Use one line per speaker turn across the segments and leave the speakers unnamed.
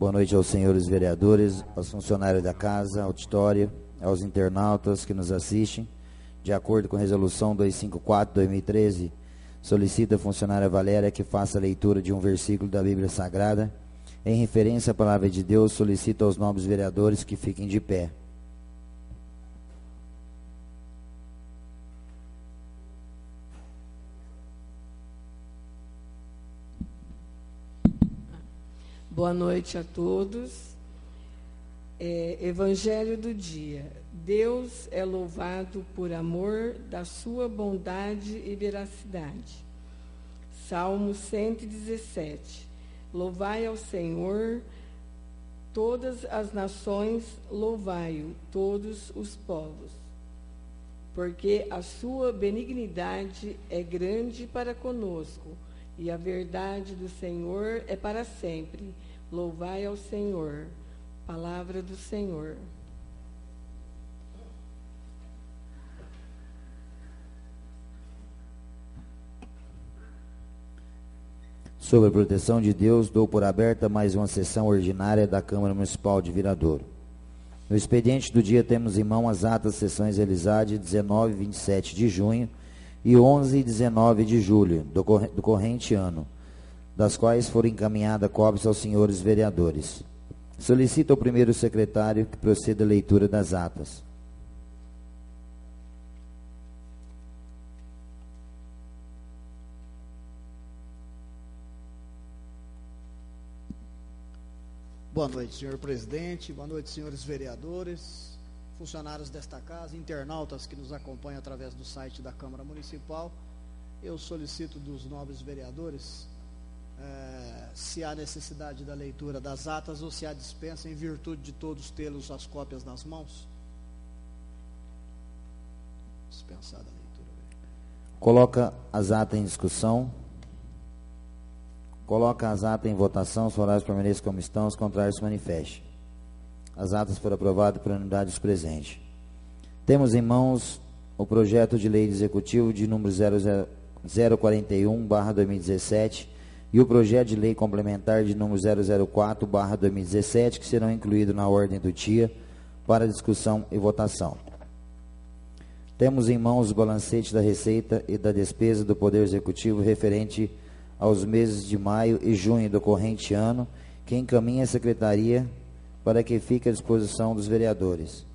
Boa noite aos senhores vereadores, aos funcionários da casa, auditório, aos internautas que nos assistem. De acordo com a resolução 254/2013, solicita a funcionária Valéria que faça a leitura de um versículo da Bíblia Sagrada. Em referência à palavra de Deus, solicita aos nobres vereadores que fiquem de pé.
Boa noite a todos. Evangelho do dia. Deus é louvado por amor da sua bondade e veracidade. Salmo 117. Louvai ao Senhor, todas as nações, louvai-o, todos os povos. Porque a sua benignidade é grande para conosco, e a verdade do Senhor é para sempre. Louvai ao Senhor. Palavra do Senhor.
Sobre a proteção de Deus, dou por aberta mais uma sessão ordinária da Câmara Municipal de Viradouro. No expediente do dia temos em mão as atas sessões realizadas de 19 e 27 de junho e 11 e 19 de julho do corrente ano, das quais foram encaminhadas cópias aos senhores vereadores. Solicito ao primeiro secretário que proceda à leitura das atas.
Boa noite, senhor presidente. Boa noite, senhores vereadores, funcionários desta casa, internautas que nos acompanham através do site da Câmara Municipal. Eu solicito dos nobres vereadores se há necessidade da leitura das atas ou se há dispensa em virtude de todos tê-los as cópias nas mãos. Dispensada a leitura.
Coloca as atas em discussão. Coloca as atas em votação. Os favoráveis permaneçam como estão, os contrários se manifestem. As atas foram aprovadas por unanimidade dos presentes. Temos em mãos o projeto de lei executivo de número 041/2017 e o projeto de lei complementar de número 004/2017, que serão incluídos na ordem do dia para discussão e votação. Temos em mãos os balancetes da receita e da despesa do Poder Executivo referente aos meses de maio e junho do corrente ano, que encaminha a Secretaria para que fique à disposição dos vereadores.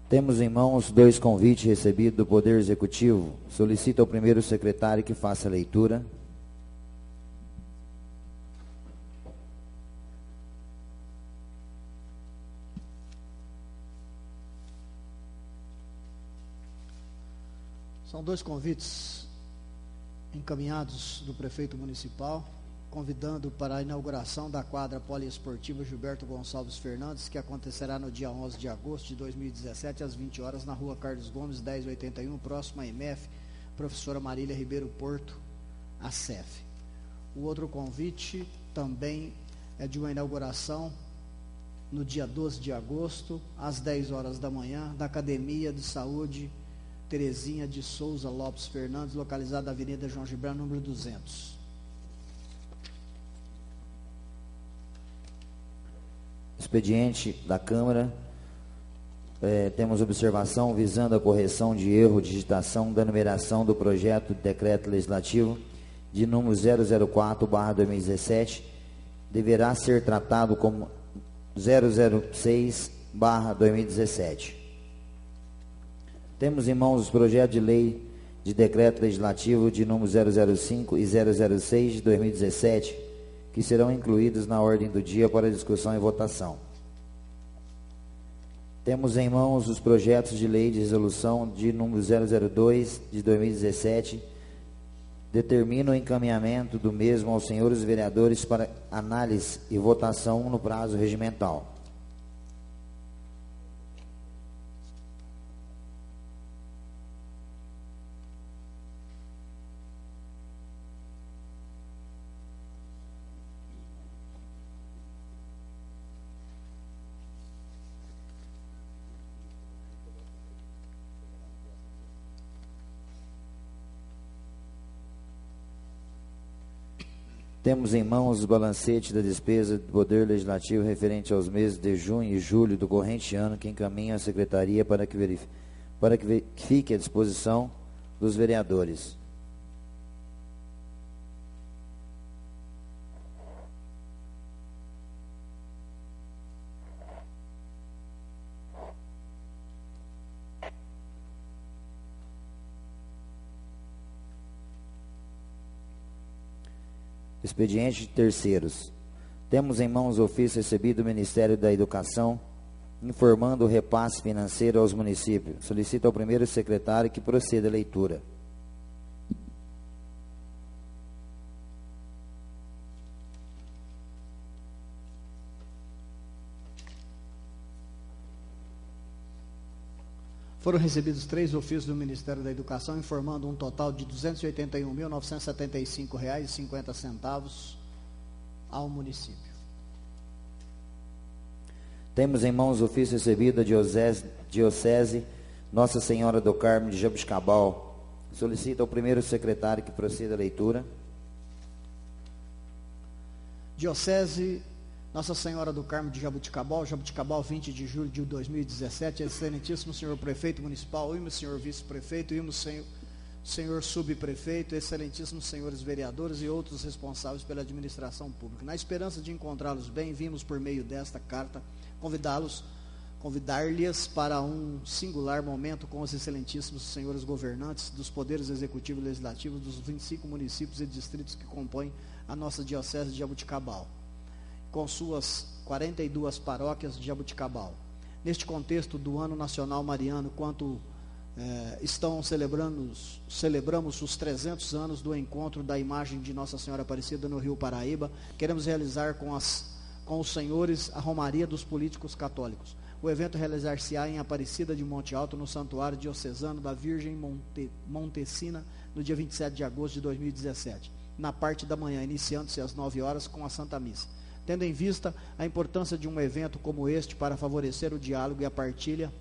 Temos em mãos 2 convites recebidos do Poder Executivo. Solicito ao primeiro secretário que faça a leitura.
São 2 convites encaminhados do prefeito municipal, convidando para a inauguração da quadra poliesportiva Gilberto Gonçalves Fernandes, que acontecerá no dia 11 de agosto de 2017, às 20 horas, na rua Carlos Gomes, 1081, próximo à IMF, professora Marília Ribeiro Porto, a CEF. O outro convite também é de uma inauguração no dia 12 de agosto, às 10 horas da manhã, da Academia de Saúde Terezinha de Souza Lopes Fernandes, localizada na Avenida João Gibran, número 200.
Expediente da Câmara. Temos observação visando a correção de erro de digitação da numeração do projeto de decreto legislativo de número 004/2017. Deverá ser tratado como 006/2017. Temos em mãos os projetos de lei de decreto legislativo de número 005 e 006 de 2017, que serão incluídos na ordem do dia para discussão e votação. Temos em mãos os projetos de lei de resolução de número 002 de 2017, determina o encaminhamento do mesmo aos senhores vereadores para análise e votação no prazo regimental. Temos em mãos os balancetes da despesa do Poder Legislativo referente aos meses de junho e julho do corrente ano, que encaminha à Secretaria para que fique à disposição dos vereadores. Expediente de terceiros. Temos em mãos o ofício recebido do Ministério da Educação, informando o repasse financeiro aos municípios. Solicito ao primeiro secretário que proceda a leitura.
Foram recebidos 3 ofícios do Ministério da Educação, informando um total de R$ 281.975,50 ao município.
Temos em mãos o ofício recebido da Diocese Nossa Senhora do Carmo de Jabuticabal. Solicito ao primeiro secretário que proceda a leitura.
Diocese Nossa Senhora do Carmo de Jabuticabal, 20 de julho de 2017, excelentíssimo senhor prefeito municipal, e senhor vice-prefeito, e senhor subprefeito, excelentíssimos senhores vereadores e outros responsáveis pela administração pública. Na esperança de encontrá-los bem, vimos por meio desta carta convidar-lhes para um singular momento com os excelentíssimos senhores governantes dos poderes executivo e legislativo dos 25 municípios e distritos que compõem a nossa Diocese de Jabuticabal, com suas 42 paróquias de Jabuticabal. Neste contexto do Ano Nacional Mariano, celebramos os 300 anos do encontro da imagem de Nossa Senhora Aparecida no Rio Paraíba, queremos realizar com os senhores a Romaria dos Políticos Católicos. O evento realizar-se-á em Aparecida de Monte Alto, no Santuário Diocesano da Virgem Montecina, no dia 27 de agosto de 2017, na parte da manhã, iniciando-se às 9 horas com a Santa Missa. Tendo em vista a importância de um evento como este para favorecer o diálogo e a partilha,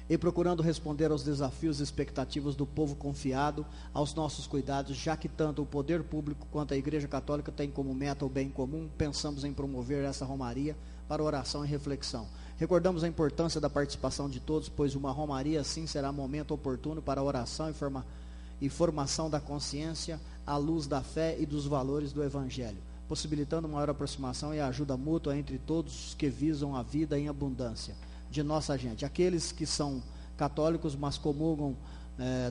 e procurando responder aos desafios e expectativas do povo confiado aos nossos cuidados, já que tanto o poder público quanto a Igreja Católica têm como meta o bem comum, pensamos em promover essa romaria para oração e reflexão. Recordamos a importância da participação de todos, pois uma romaria assim será momento oportuno para a oração e formação da consciência à luz da fé e dos valores do Evangelho, possibilitando maior aproximação e ajuda mútua entre todos os que visam a vida em abundância de nossa gente. Aqueles que são católicos, mas comungam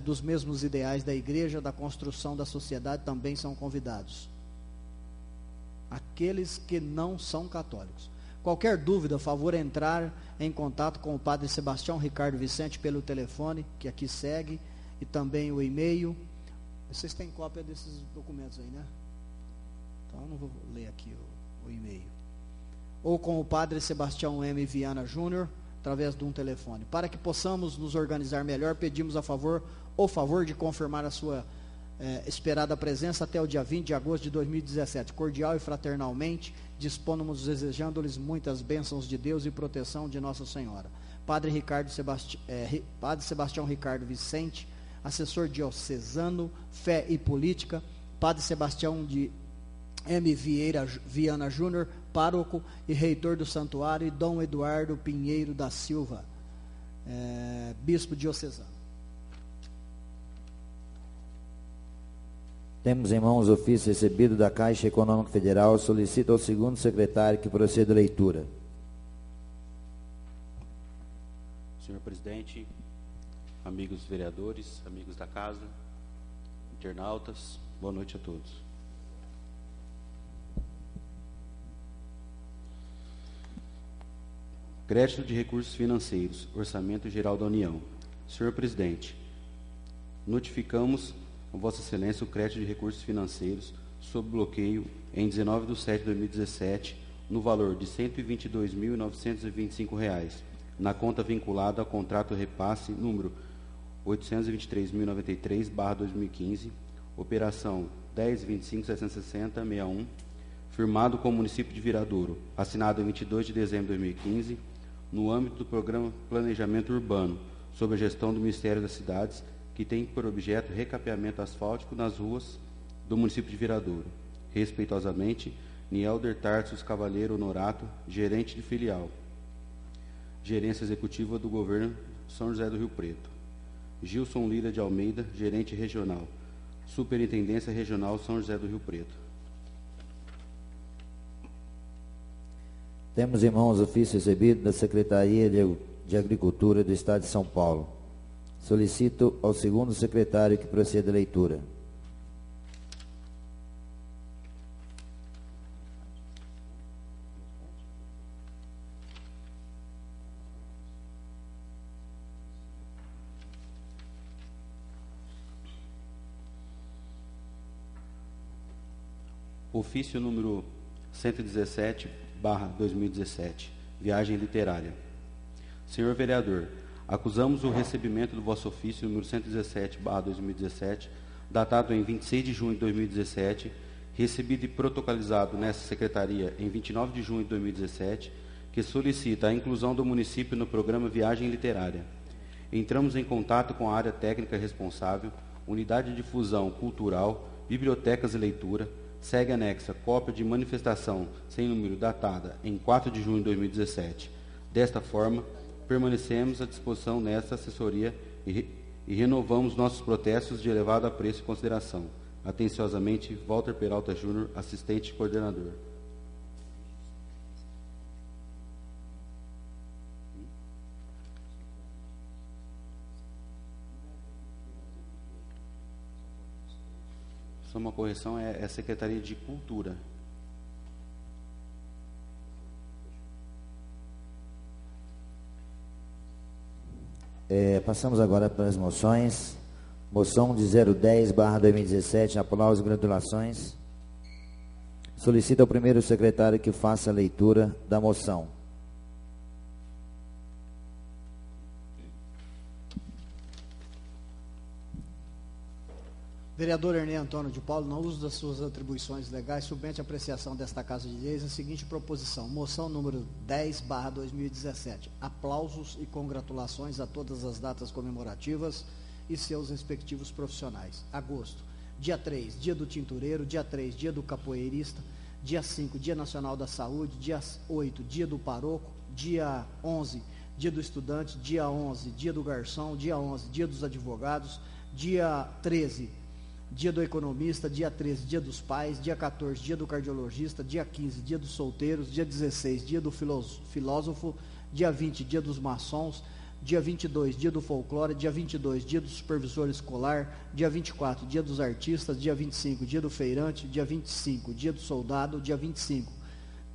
dos mesmos ideais da igreja, da construção da sociedade, também são convidados. Aqueles que não são católicos. Qualquer dúvida, favor entrar em contato com o Padre Sebastião Ricardo Vicente pelo telefone, que aqui segue, e também o e-mail. Vocês têm cópia desses documentos aí, né? Então eu não vou ler aqui o e-mail. Ou com o Padre Sebastião M. Viana Júnior, através de um telefone. Para que possamos nos organizar melhor, pedimos o favor de confirmar a sua esperada presença até o dia 20 de agosto de 2017. Cordial e fraternalmente, dispomos desejando-lhes muitas bênçãos de Deus e proteção de Nossa Senhora. Padre Sebastião Ricardo Vicente, assessor diocesano, fé e política. Padre Sebastião de M. Viana Júnior, pároco e reitor do santuário, e Dom Eduardo Pinheiro da Silva, bispo diocesano.
Temos em mãos o ofício recebido da Caixa Econômica Federal. Solicito ao segundo secretário que proceda a leitura.
Senhor presidente, amigos vereadores, amigos da casa, internautas, boa noite a todos. Crédito de recursos financeiros, Orçamento Geral da União. Senhor presidente, notificamos a Vossa Excelência o crédito de recursos financeiros sob bloqueio em 19/7/2017 no valor de R$ 122.925, na conta vinculada ao contrato repasse número 823.093/2015, operação 10.25.760.61, firmado com o município de Viradouro, assinado em 22 de dezembro de 2015, no âmbito do Programa Planejamento Urbano, sob a gestão do Ministério das Cidades, que tem por objeto recapeamento asfáltico nas ruas do município de Viradouro. Respeitosamente, Nielder Tarsus Cavaleiro Honorato, gerente de filial. Gerência Executiva do Governo São José do Rio Preto. Gilson Lira de Almeida, gerente regional. Superintendência Regional São José do Rio Preto.
Temos em mãos o ofício recebido da Secretaria de Agricultura do Estado de São Paulo. Solicito ao segundo secretário que proceda a leitura.
Ofício número 117/2017, viagem literária. Senhor vereador, acusamos o recebimento do vosso ofício número 117/2017, datado em 26 de junho de 2017, recebido e protocolizado nesta secretaria em 29 de junho de 2017, que solicita a inclusão do município no programa Viagem Literária. Entramos em contato com a área técnica responsável, Unidade de Difusão Cultural, Bibliotecas e Leitura. Segue anexa cópia de manifestação sem número datada em 4 de junho de 2017. Desta forma, permanecemos à disposição nesta assessoria e renovamos nossos protestos de elevado apreço e consideração. Atenciosamente, Walter Peralta Júnior, assistente coordenador. Só uma correção, é a Secretaria de Cultura.
Passamos agora para as moções. Moção de 010/2017, aplausos e gratulações. Solicito ao primeiro secretário que faça a leitura da moção.
Vereador Ernei Antônio de Paulo, no uso das suas atribuições legais, submete à apreciação desta Casa de Leis a seguinte proposição. Moção número 10/2017. Aplausos e congratulações a todas as datas comemorativas e seus respectivos profissionais. Agosto, dia 3, dia do tintureiro, dia 3, dia do capoeirista, dia 5, dia nacional da saúde, dia 8, dia do paroco, dia 11, dia do estudante, dia 11, dia do garçom, dia 11, dia dos advogados, dia 13, dia do economista, dia 13, dia dos pais, dia 14, dia do cardiologista, dia 15, dia dos solteiros, dia 16, dia do filósofo, dia 20, dia dos maçons, dia 22, dia do folclore, dia 22, dia do supervisor escolar, dia 24, dia dos artistas, dia 25, dia do feirante, dia 25, dia do soldado, dia 25,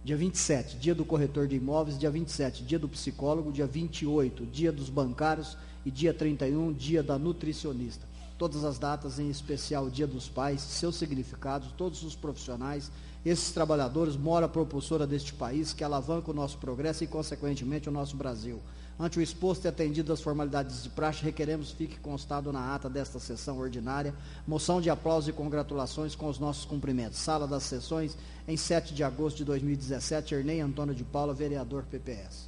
dia 27, dia do corretor de imóveis, dia 27, dia do psicólogo, dia 28, dia dos bancários e dia 31, dia da nutricionista. Todas as datas, em especial o Dia dos Pais, seus significados, todos os profissionais, esses trabalhadores, mora propulsora deste país, que alavanca o nosso progresso e, consequentemente, o nosso Brasil. Ante o exposto e atendido as formalidades de praxe, requeremos fique constado na ata desta sessão ordinária, moção de aplauso e congratulações com os nossos cumprimentos. Sala das sessões, em 7 de agosto de 2017, Ernei Antônio de Paula, vereador PPS.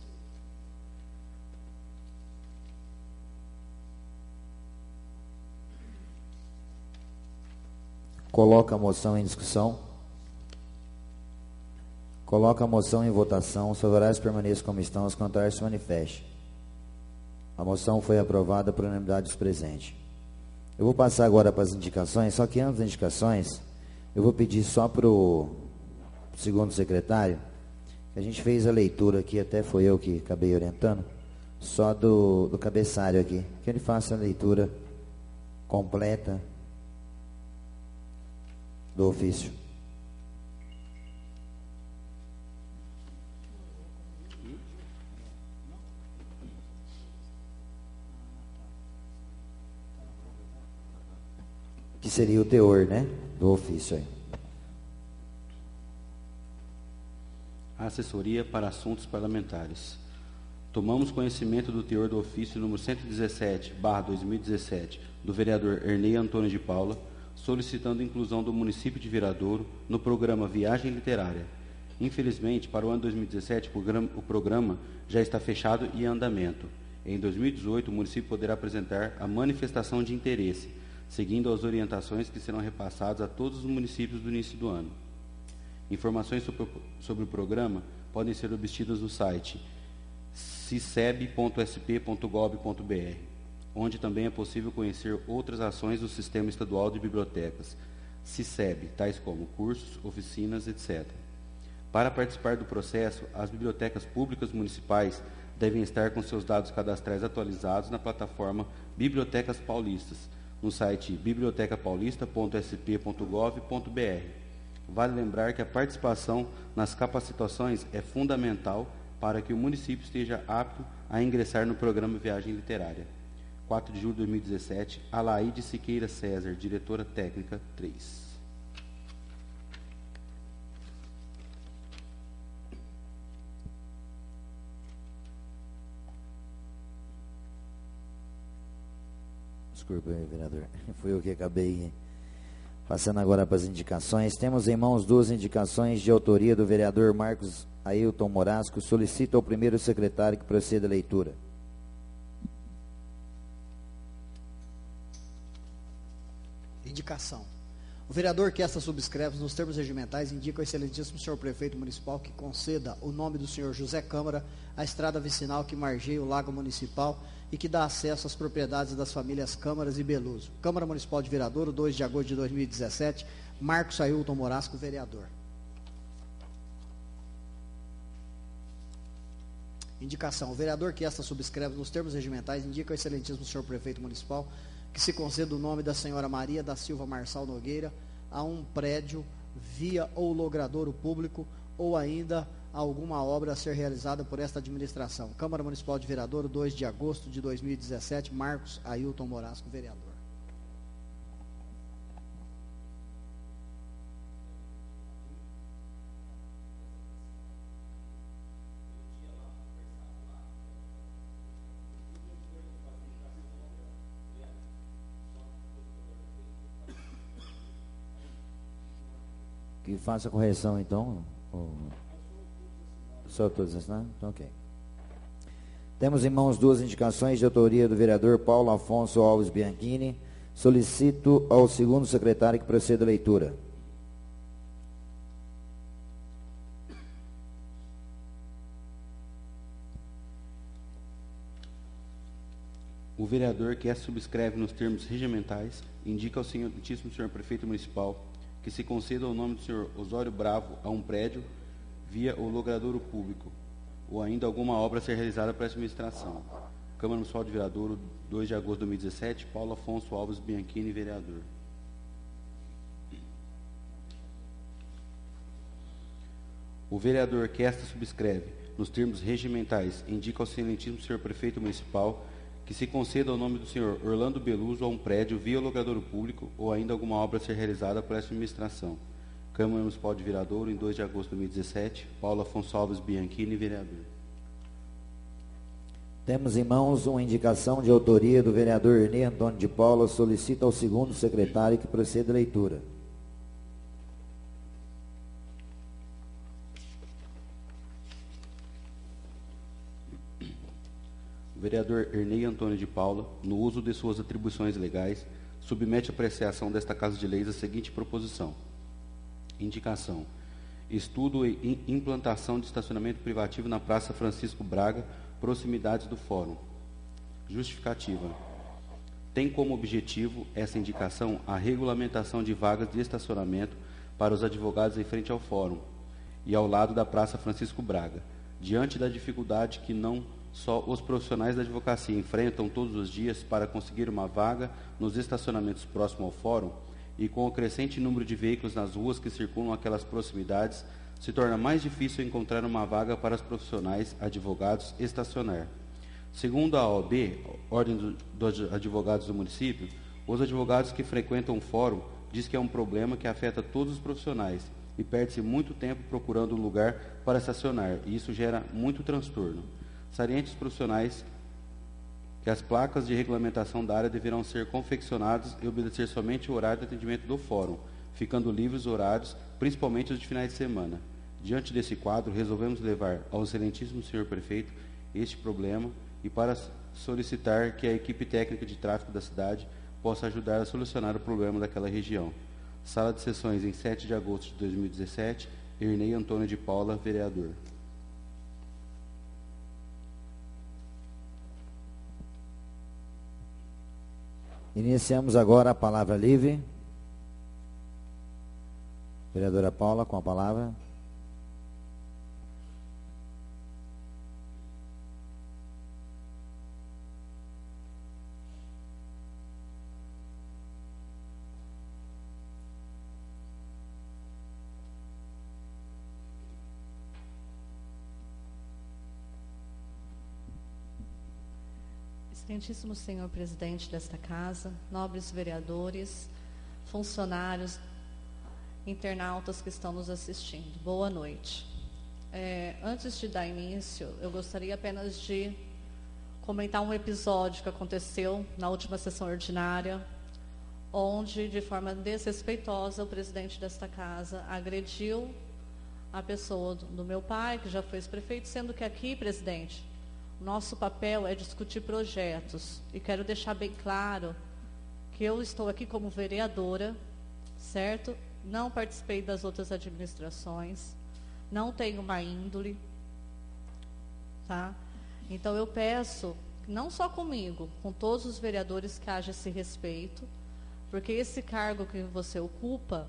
Coloca a moção em discussão. Coloca a moção em votação. Os favoráveis permaneçam como estão, os contrários se manifestem. A moção foi aprovada por unanimidade dos presentes. Eu vou passar agora para as indicações, só que antes das indicações, eu vou pedir só para o segundo secretário, que a gente fez a leitura aqui, até foi eu que acabei orientando, só do cabeçalho aqui, que ele faça a leitura completa do ofício. Que seria o teor, né, do ofício aí.
Assessoria para Assuntos Parlamentares. Tomamos conhecimento do teor do ofício número 117/2017 do vereador Ernei Antônio de Paula, solicitando a inclusão do município de Viradouro no programa Viagem Literária. Infelizmente, para o ano 2017, o programa já está fechado e em andamento. Em 2018, o município poderá apresentar a manifestação de interesse, seguindo as orientações que serão repassadas a todos os municípios do início do ano. Informações sobre o programa podem ser obtidas no site ciceb.sp.gov.br, onde também é possível conhecer outras ações do Sistema Estadual de Bibliotecas, Ciceb, tais como cursos, oficinas, etc. Para participar do processo, as bibliotecas públicas municipais devem estar com seus dados cadastrais atualizados na plataforma Bibliotecas Paulistas, no site bibliotecapaulista.sp.gov.br. Vale lembrar que a participação nas capacitações é fundamental para que o município esteja apto a ingressar no programa Viagem Literária. 4 de julho de 2017, Alaide Siqueira César, diretora técnica 3.
Desculpa, vereador. Fui eu que acabei passando agora para as indicações. Temos em mãos 2 indicações de autoria do vereador Marcos Ailton Morasco. Solicito ao primeiro secretário que proceda a leitura.
Indicação. O vereador que esta subscreve nos termos regimentais indica ao excelentíssimo senhor prefeito municipal que conceda o nome do senhor José Câmara à estrada vicinal que margeia o lago municipal e que dá acesso às propriedades das famílias Câmaras e Beluso. Câmara Municipal de Viradouro, 2 de agosto de 2017, Marcos Ailton Morasco, vereador. Indicação. O vereador que esta subscreve nos termos regimentais indica ao excelentíssimo senhor prefeito municipal que se conceda o nome da senhora Maria da Silva Marçal Nogueira a um prédio, via ou logradouro público ou ainda alguma obra a ser realizada por esta administração. Câmara Municipal de Viradouro, 2 de agosto de 2017, Marcos Ailton Morasco, vereador.
Que faça a correção, então. Só todos assinados? Então, ok. Temos em mãos 2 indicações de autoria do vereador Paulo Afonso Alves Bianchini. Solicito ao segundo secretário que proceda a leitura.
O vereador que essa subscreve nos termos regimentais indica ao excelentíssimo senhor prefeito municipal que se conceda o nome do senhor Osório Bravo a um prédio, via ou logradouro público, ou ainda alguma obra a ser realizada para essa administração. Câmara Municipal de Viradouro, 2 de agosto de 2017, Paulo Afonso Alves Bianchini, vereador. O vereador que esta subscreve, nos termos regimentais, indica ao excelentíssimo senhor prefeito municipal que se conceda o nome do senhor Orlando Beluso a um prédio, via logradouro público, ou ainda alguma obra a ser realizada por essa administração. Câmara Municipal de Viradouro, em 2 de agosto de 2017, Paulo Afonso Alves Bianchini, vereador.
Temos em mãos uma indicação de autoria do vereador Ernê Antônio de Paula. Solicita ao segundo secretário que proceda a leitura.
O vereador Ernei Antônio de Paula, no uso de suas atribuições legais, submete à apreciação desta Casa de Leis a seguinte proposição. Indicação. Estudo e implantação de estacionamento privativo na Praça Francisco Braga, proximidades do Fórum. Justificativa. Tem como objetivo essa indicação a regulamentação de vagas de estacionamento para os advogados em frente ao Fórum e ao lado da Praça Francisco Braga, diante da dificuldade que não só os profissionais da advocacia enfrentam todos os dias para conseguir uma vaga nos estacionamentos próximos ao fórum, e com o crescente número de veículos nas ruas que circulam aquelas proximidades, se torna mais difícil encontrar uma vaga para os profissionais advogados estacionar. Segundo a OAB, Ordem dos Advogados do Município, os advogados que frequentam o fórum diz que é um problema que afeta todos os profissionais e perde-se muito tempo procurando um lugar para estacionar, e isso gera muito transtorno. Salientes profissionais que as placas de regulamentação da área deverão ser confeccionadas e obedecer somente o horário de atendimento do fórum, ficando livres os horários, principalmente os de finais de semana. Diante desse quadro, resolvemos levar ao excelentíssimo senhor prefeito este problema e para solicitar que a equipe técnica de tráfego da cidade possa ajudar a solucionar o problema daquela região. Sala de sessões em 7 de agosto de 2017, Ernei Antônio de Paula, vereador.
Iniciamos agora a palavra livre. Vereadora Paula, com a palavra.
Excelentíssimo senhor presidente desta casa, nobres vereadores, funcionários, internautas que estão nos assistindo, boa noite. Antes de dar início, eu gostaria apenas de comentar um episódio que aconteceu na última sessão ordinária, onde, de forma desrespeitosa, o presidente desta casa agrediu a pessoa do meu pai, que já foi ex-prefeito, sendo que aqui, presidente, nosso papel é discutir projetos. E quero deixar bem claro que eu estou aqui como vereadora, certo? Não participei das outras administrações, não tenho má índole, tá? Então eu peço, não só comigo, com todos os vereadores, que haja esse respeito, porque esse cargo que você ocupa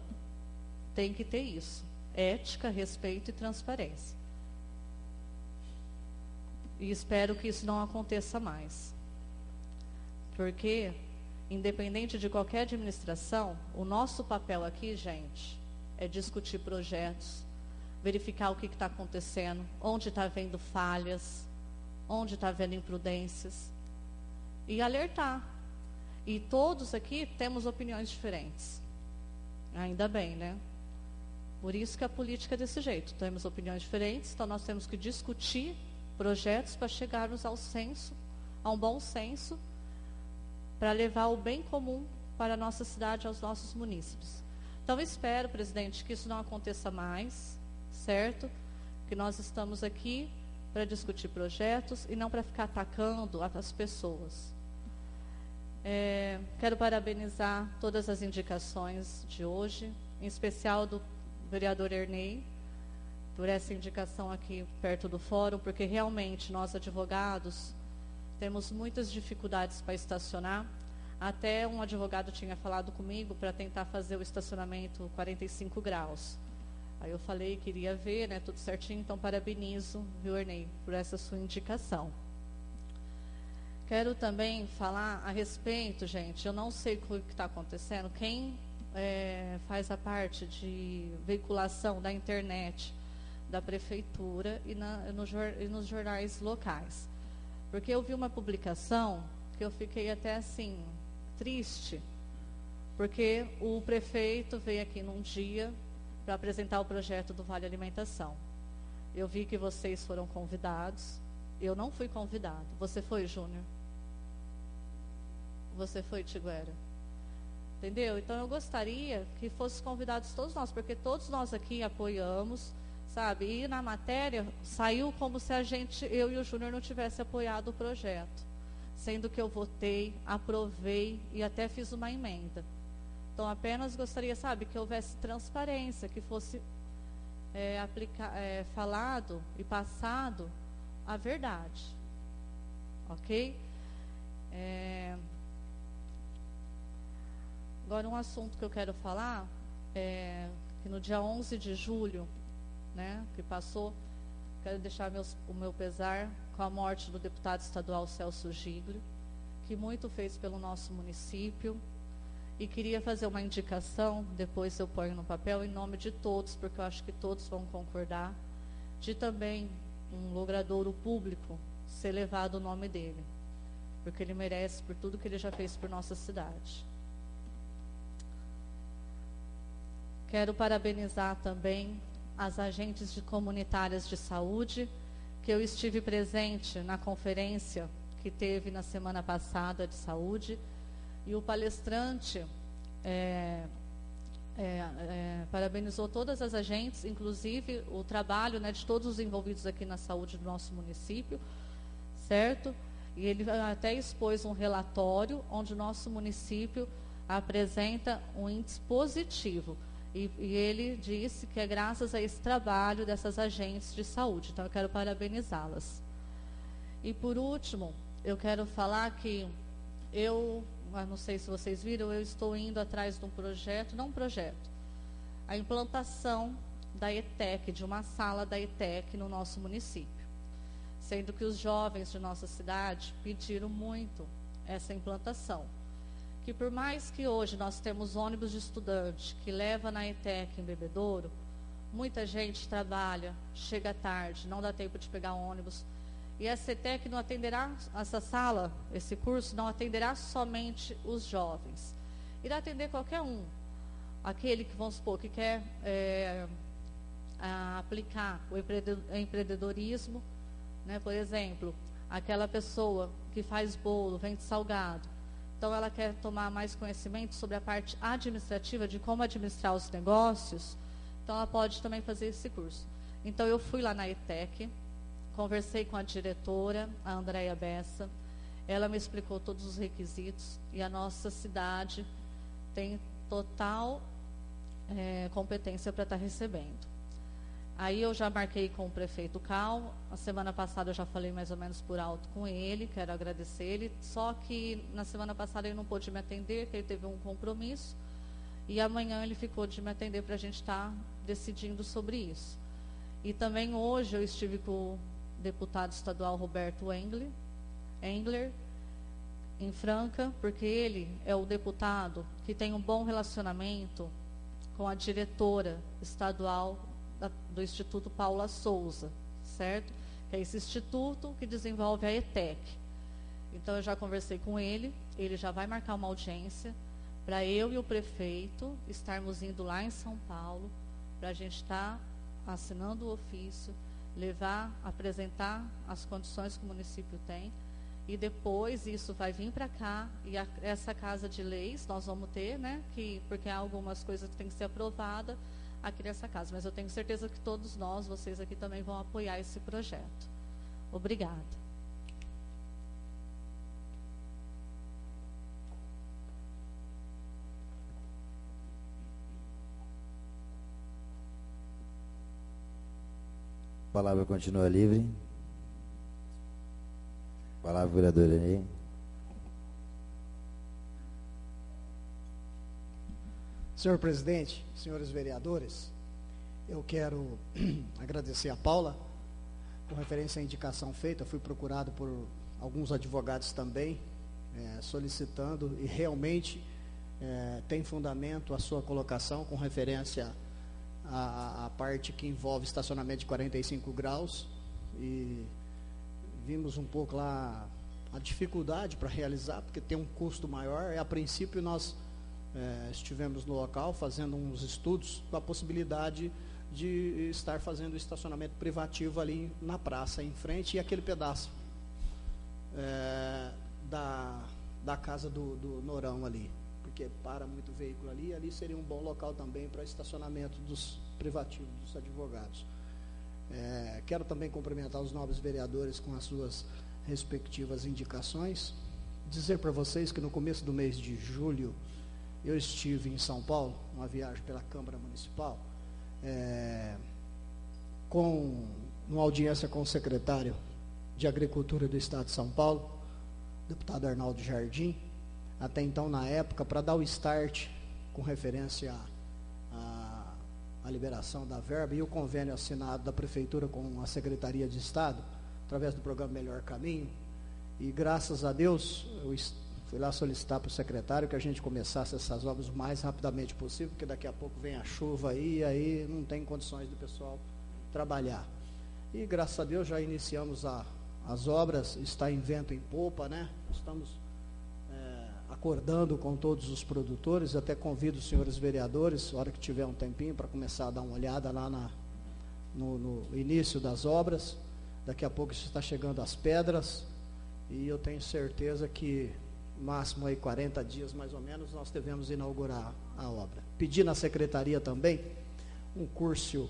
tem que ter isso: ética, respeito e transparência. E espero que isso não aconteça mais. Porque, independente de qualquer administração, o nosso papel aqui, gente, é discutir projetos, verificar o que está acontecendo, onde está havendo falhas, onde está havendo imprudências, e alertar. E todos aqui temos opiniões diferentes. Ainda bem, né? Por isso que a política é desse jeito. Temos opiniões diferentes, então nós temos que discutir projetos para chegarmos ao senso, a um bom senso, para levar o bem comum para a nossa cidade, aos nossos munícipes. Então, espero, presidente, que isso não aconteça mais, certo? Que nós estamos aqui para discutir projetos e não para ficar atacando as pessoas. Quero parabenizar todas as indicações de hoje, em especial do vereador Ernei, por essa indicação aqui perto do fórum, porque realmente nós, advogados, temos muitas dificuldades para estacionar. Até um advogado tinha falado comigo para tentar fazer o estacionamento 45 graus. Aí eu falei que iria ver, né, tudo certinho, então parabenizo, viu, Ernei, por essa sua indicação. Quero também falar a respeito, gente, eu não sei o que está acontecendo, quem faz a parte de veiculação da internet da prefeitura e nos jornais locais. Porque eu vi uma publicação que eu fiquei até assim, triste, porque o prefeito veio aqui num dia para apresentar o projeto do Vale Alimentação. Eu vi que vocês foram convidados, eu não fui convidado. Você foi, Júnior? Você foi, Tiguera? Entendeu? Então eu gostaria que fossem convidados todos nós, porque todos nós aqui apoiamos, sabe? E na matéria saiu como se eu e o Júnior não tivesse apoiado o projeto, sendo que eu votei, aprovei e até fiz uma emenda. Então apenas gostaria, sabe, que houvesse transparência, que fosse falado e passado a verdade, ok? Agora um assunto que eu quero falar é que no dia 11 de julho, né, que passou, quero deixar o meu pesar com a morte do deputado estadual Celso Giglio, que muito fez pelo nosso município, e queria fazer uma indicação, depois eu ponho no papel, em nome de todos, porque eu acho que todos vão concordar, de também um logradouro público ser levado o nome dele, porque ele merece por tudo que ele já fez por nossa cidade. Quero parabenizar também as agentes comunitárias de saúde, que eu estive presente na conferência que teve na semana passada de saúde, e o palestrante parabenizou todas as agentes, inclusive o trabalho, né, de todos os envolvidos aqui na saúde do nosso município, certo? E ele até expôs um relatório onde o nosso município apresenta um índice positivo. E ele disse que é graças a esse trabalho dessas agentes de saúde. Então, eu quero parabenizá-las. E, por último, eu quero falar que eu não sei se vocês viram, eu estou indo atrás de um projeto, não um projeto, a implantação da ETEC, de uma sala da ETEC no nosso município. Sendo que os jovens de nossa cidade pediram muito essa implantação. Que por mais que hoje nós temos ônibus de estudante que leva na ETEC em Bebedouro, muita gente trabalha, chega tarde, não dá tempo de pegar ônibus. E essa ETEC não atenderá, essa sala, esse curso, não atenderá somente os jovens. Irá atender qualquer um. Aquele que, vamos supor, que quer aplicar o empreendedorismo, né? Por exemplo, aquela pessoa que faz bolo, vende salgado. Então, ela quer tomar mais conhecimento sobre a parte administrativa, de como administrar os negócios. Então, ela pode também fazer esse curso. Então, eu fui lá na ETEC, conversei com a diretora, a Andréia Bessa. Ela me explicou todos os requisitos e a nossa cidade tem total competência para estar recebendo. Aí eu já marquei com o prefeito Cal. A semana passada eu já falei mais ou menos por alto com ele, quero agradecer ele. Só que na semana passada ele não pôde me atender, porque ele teve um compromisso. E amanhã ele ficou de me atender para a gente estar decidindo sobre isso. E também hoje eu estive com o deputado estadual Roberto Engler, em Franca, porque ele é o deputado que tem um bom relacionamento com a diretora estadual do Instituto Paula Souza, certo? Que é esse instituto que desenvolve a ETEC. Então, eu já conversei com ele já vai marcar uma audiência para eu e o prefeito estarmos indo lá em São Paulo, para a gente estar assinando o ofício, apresentar as condições que o município tem, e depois isso vai vir para cá, e essa casa de leis nós vamos ter, né, porque há algumas coisas que tem que ser aprovada aqui nessa casa, mas eu tenho certeza que todos nós, vocês aqui também vão apoiar esse projeto. Obrigada.
A palavra continua livre. Palavra, vereador Ernei.
Senhor presidente, senhores vereadores, eu quero agradecer a Paula com referência à indicação feita. Fui procurado por alguns advogados também, solicitando, e realmente tem fundamento a sua colocação com referência à parte que envolve estacionamento de 45 graus, e vimos um pouco lá a dificuldade para realizar, porque tem um custo maior. E a princípio nós estivemos no local fazendo uns estudos com a possibilidade de estar fazendo estacionamento privativo ali na praça em frente, e aquele pedaço da casa do Norão ali, porque para muito veículo ali seria um bom local também para estacionamento dos privativos, dos advogados. Quero também cumprimentar os nobres vereadores com as suas respectivas indicações. Dizer para vocês que no começo do mês de julho eu estive em São Paulo, uma viagem pela Câmara Municipal, numa audiência com o secretário de Agricultura do Estado de São Paulo, deputado Arnaldo Jardim, até então na época, para dar o start com referência à liberação da verba e o convênio assinado da Prefeitura com a Secretaria de Estado, através do programa Melhor Caminho. E graças a Deus, eu fui lá solicitar para o secretário que a gente começasse essas obras o mais rapidamente possível, porque daqui a pouco vem a chuva aí, e aí não tem condições do pessoal trabalhar. E graças a Deus já iniciamos as obras, está em vento em popa, né? Estamos acordando com todos os produtores. Até convido os senhores vereadores, na hora que tiver um tempinho, para começar a dar uma olhada lá no início das obras. Daqui a pouco está chegando as pedras, e eu tenho certeza que máximo aí 40 dias mais ou menos nós devemos inaugurar a obra. Pedi na secretaria também um curso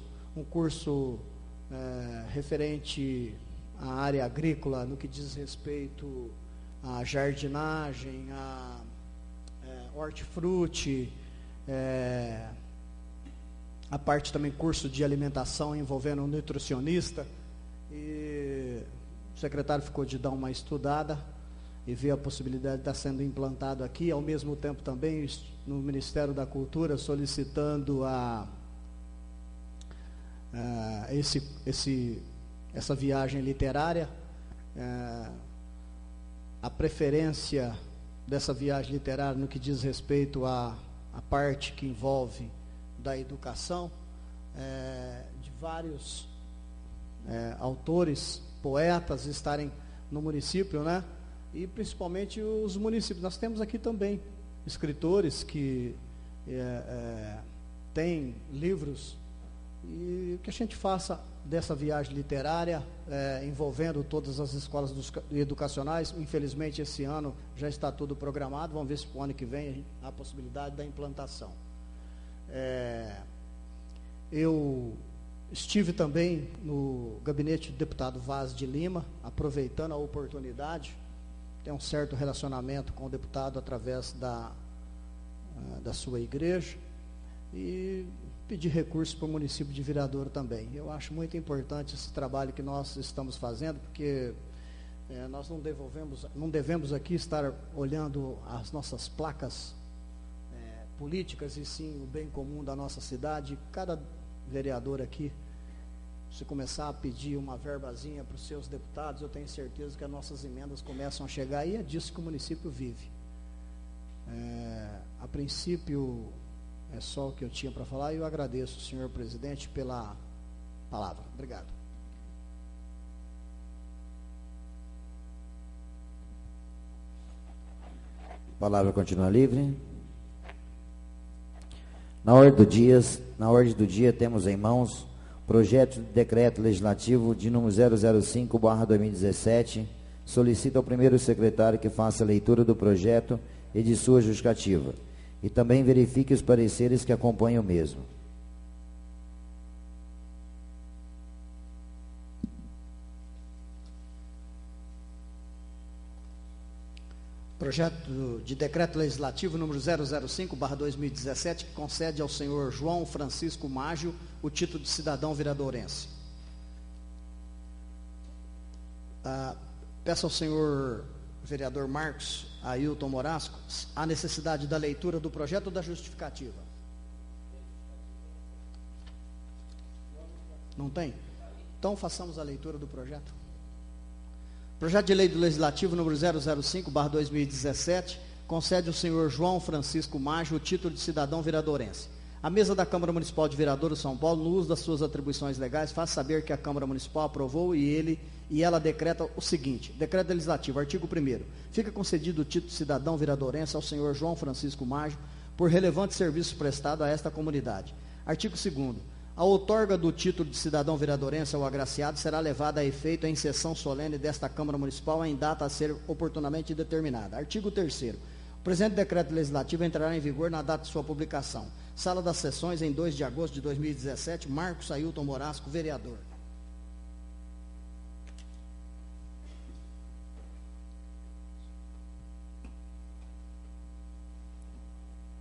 referente à área agrícola, no que diz respeito à jardinagem, a hortifruti, a parte também curso de alimentação envolvendo um nutricionista, e o secretário ficou de dar uma estudada e ver a possibilidade de estar sendo implantado aqui, ao mesmo tempo também no Ministério da Cultura solicitando essa viagem literária. A preferência dessa viagem literária no que diz respeito à parte que envolve da educação, de vários autores, poetas estarem no município, né? E principalmente os municípios. Nós temos aqui também escritores que têm livros, e que a gente faça dessa viagem literária, envolvendo todas as escolas educacionais. Infelizmente esse ano já está tudo programado, vamos ver se para o ano que vem há a possibilidade da implantação. Eu estive também no gabinete do deputado Vaz de Lima, aproveitando a oportunidade, tem um certo relacionamento com o deputado através da sua igreja, e pedir recursos para o município de Viradouro também. Eu acho muito importante esse trabalho que nós estamos fazendo, porque nós não devemos aqui estar olhando as nossas placas políticas, e sim o bem comum da nossa cidade. Cada vereador aqui, se começar a pedir uma verbazinha para os seus deputados, eu tenho certeza que as nossas emendas começam a chegar, e é disso que o município vive. A princípio, é só o que eu tinha para falar, e eu agradeço, senhor presidente, pela palavra. Obrigado.
A palavra continua livre. Na ordem do dia temos em mãos projeto de decreto legislativo de número 005/2017. Solicita ao primeiro secretário que faça a leitura do projeto e de sua justificativa, e também verifique os pareceres que acompanham o mesmo.
Projeto de decreto legislativo número 005/2017, que concede ao senhor João Francisco Mágio o título de cidadão viradourense. Peço ao senhor vereador Marcos Ailton Morasco a necessidade da leitura do projeto ou da justificativa. Não tem? Então façamos a leitura do projeto. Projeto de lei do legislativo número 005/2017 concede ao senhor João Francisco Mágio o título de cidadão viradourense. A mesa da Câmara Municipal de Viradouro, São Paulo, no uso das suas atribuições legais, faz saber que a Câmara Municipal aprovou e ela decreta o seguinte: decreto legislativo, artigo 1º. Fica concedido o título de cidadão viradourense ao senhor João Francisco Mágio por relevante serviço prestado a esta comunidade. Artigo 2º. A outorga do título de cidadão viradourense ao agraciado será levada a efeito em sessão solene desta Câmara Municipal em data a ser oportunamente determinada. Artigo 3º. O presente decreto legislativo entrará em vigor na data de sua publicação. Sala das Sessões, em 2 de agosto de 2017, Marcos Ailton Morasco, vereador.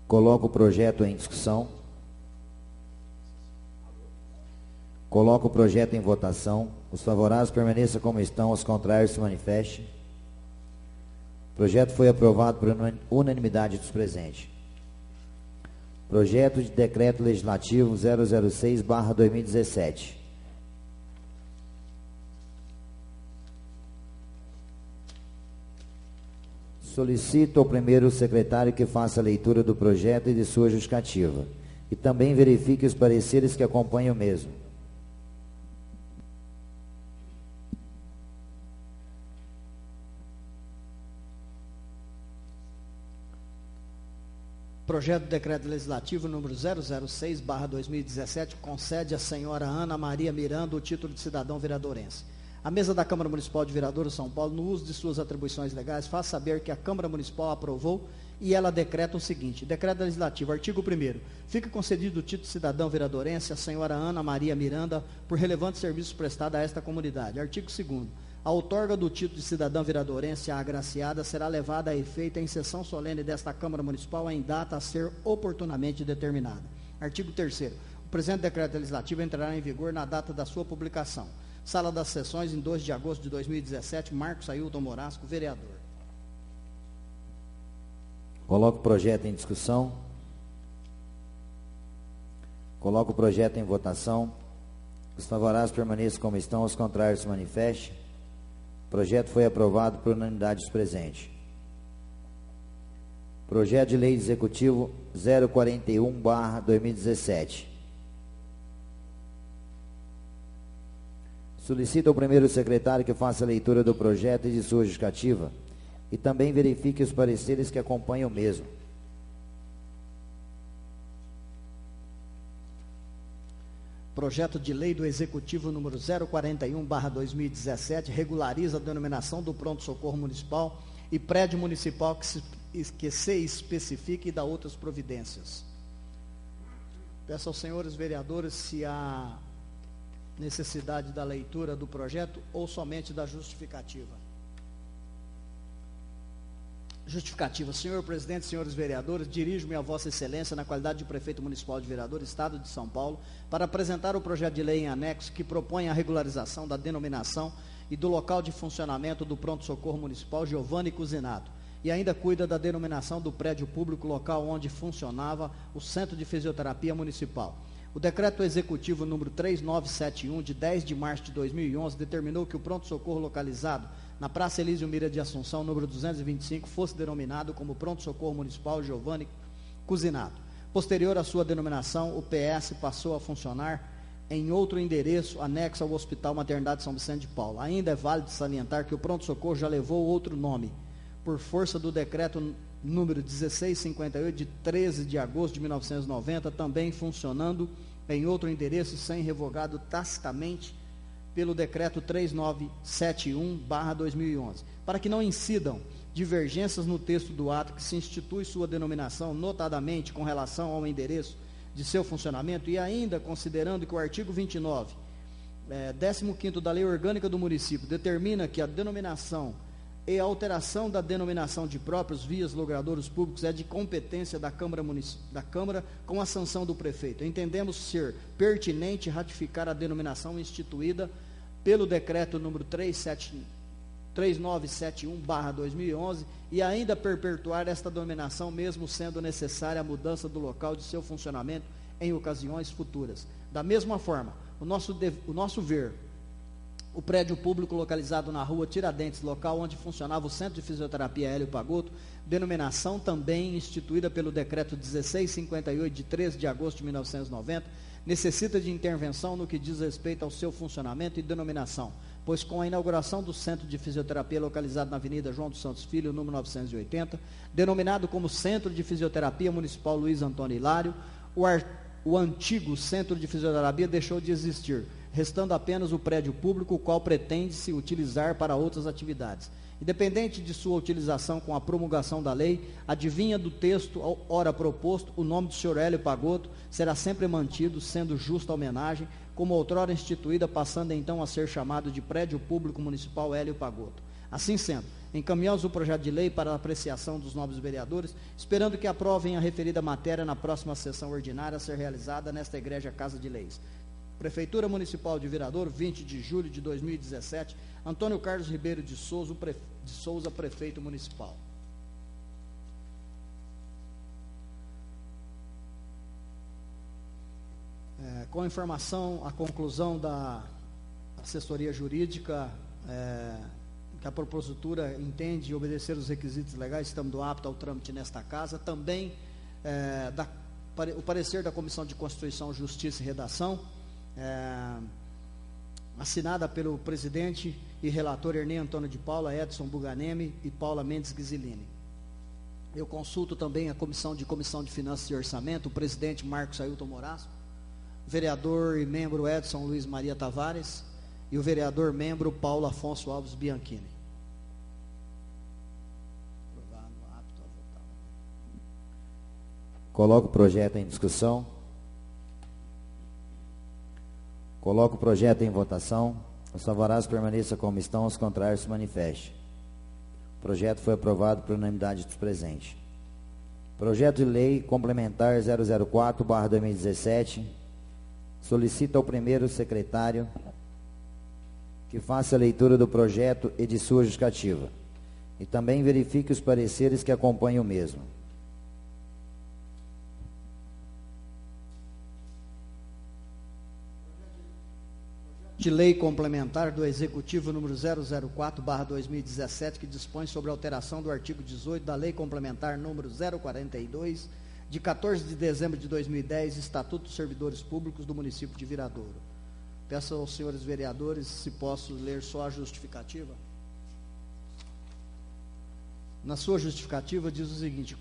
Coloco o projeto em discussão. Coloco o projeto em votação. Os favoráveis permaneçam como estão, os contrários se manifestem. O projeto foi aprovado por unanimidade dos presentes. Projeto de decreto legislativo 006/2017. Solicito ao primeiro secretário que faça a leitura do projeto e de sua justificativa, e também verifique os pareceres que acompanham o mesmo.
Projeto de decreto legislativo número 006/2017 concede à senhora Ana Maria Miranda o título de cidadão viradourense. A mesa da Câmara Municipal de Viradouro, São Paulo, no uso de suas atribuições legais, faz saber que a Câmara Municipal aprovou e ela decreta o seguinte: decreto legislativo, artigo 1º. Fica concedido o título de cidadão viradourense à senhora Ana Maria Miranda por relevante serviço prestado a esta comunidade. Artigo 2º. A outorga do título de cidadão viradourense à agraciada será levada a efeito em sessão solene desta Câmara Municipal em data a ser oportunamente determinada. Artigo 3º. O presente decreto legislativo entrará em vigor na data da sua publicação. Sala das Sessões, em 2 de agosto de 2017, Marcos Ailton Morasco, vereador.
Coloco o projeto em discussão. Coloco o projeto em votação. Os favoráveis permaneçam como estão, os contrários se manifestem. O projeto foi aprovado por unanimidade dos presentes. Projeto de Lei Executivo 041/2017. Solicito ao primeiro secretário que faça a leitura do projeto e de sua justificativa e também verifique os pareceres que acompanham o mesmo.
Projeto de Lei do Executivo número 041/2017 regulariza a denominação do pronto-socorro municipal e prédio municipal que se especifique e dá outras providências. Peço aos senhores vereadores se há necessidade da leitura do projeto ou somente da justificativa. Justificativa. Senhor presidente, senhores vereadores, dirijo-me a Vossa Excelência na qualidade de prefeito municipal de Vereador, Estado de São Paulo, para apresentar o projeto de lei em anexo que propõe a regularização da denominação e do local de funcionamento do pronto-socorro municipal Giovanni Cusinato, e ainda cuida da denominação do prédio público local onde funcionava o Centro de Fisioterapia Municipal. O decreto executivo número 3971, de 10 de março de 2011, determinou que o pronto-socorro localizado na Praça Elísio Mira de Assunção, número 225, fosse denominado como Pronto-Socorro Municipal Giovanni Cusinato. Posterior à sua denominação, o PS passou a funcionar em outro endereço anexo ao Hospital Maternidade São Vicente de Paulo. Ainda é válido salientar que o pronto-socorro já levou outro nome, por força do decreto número 1658, de 13 de agosto de 1990, também funcionando em outro endereço, sem revogado tacitamente pelo decreto 3971/2011. Para que não incidam divergências no texto do ato que se institui sua denominação, notadamente com relação ao endereço de seu funcionamento, e ainda considerando que o artigo 29, 15º da Lei Orgânica do Município, determina que a denominação e a alteração da denominação de próprios vias logradouros públicos é de competência da Câmara com a sanção do prefeito. Entendemos ser pertinente ratificar a denominação instituída pelo decreto número 3971/2011 e ainda perpetuar esta denominação, mesmo sendo necessária a mudança do local de seu funcionamento em ocasiões futuras. Da mesma forma, o nosso ver, o prédio público localizado na rua Tiradentes, local onde funcionava o Centro de Fisioterapia Hélio Pagotto, denominação também instituída pelo decreto 1658, de 13 de agosto de 1990, necessita de intervenção no que diz respeito ao seu funcionamento e denominação, pois com a inauguração do Centro de Fisioterapia localizado na Avenida João dos Santos Filho, número 980, denominado como Centro de Fisioterapia Municipal Luiz Antônio Hilário, o antigo Centro de Fisioterapia deixou de existir, restando apenas o prédio público, o qual pretende-se utilizar para outras atividades. Independente de sua utilização com a promulgação da lei, adivinha do texto ora proposto, o nome do senhor Hélio Pagotto será sempre mantido, sendo justa a homenagem, como outrora instituída, passando então a ser chamado de Prédio Público Municipal Hélio Pagotto. Assim sendo, encaminhamos o projeto de lei para a apreciação dos nobres vereadores, esperando que aprovem a referida matéria na próxima sessão ordinária a ser realizada nesta Egrégia Casa de Leis. Prefeitura Municipal de Viradouro, 20 de julho de 2017, Antônio Carlos Ribeiro de Souza, prefeito municipal. Com informação, a conclusão da assessoria jurídica, que a propositura entende obedecer os requisitos legais, estamos aptos ao trâmite nesta casa, também o parecer da Comissão de Constituição, Justiça e Redação, assinada pelo presidente e relator Ernei Antônio de Paula, Edson Buganemi e Paula Mendes Ghisilini. Eu consulto também a Comissão de Finanças e Orçamento, o presidente Marcos Ailton Morasco, vereador e membro Edson Luiz Maria Tavares e o vereador membro Paulo Afonso Alves Bianchini. Aprovado, apto a votar.
Coloco o projeto em discussão. Coloco o projeto em votação. Os favoráveis permaneçam como estão, os contrários se manifestem. O projeto foi aprovado por unanimidade dos presentes. Projeto de Lei Complementar 004/2017, Solicita ao primeiro secretário que faça a leitura do projeto e de sua justificativa, e também verifique os pareceres que acompanham o mesmo.
De lei complementar do Executivo número 004/2017, que dispõe sobre a alteração do artigo 18 da Lei Complementar número 042, de 14 de dezembro de 2010, Estatuto dos Servidores Públicos do município de Viradouro. Peço aos senhores vereadores se posso ler só a justificativa. Na sua justificativa diz o seguinte: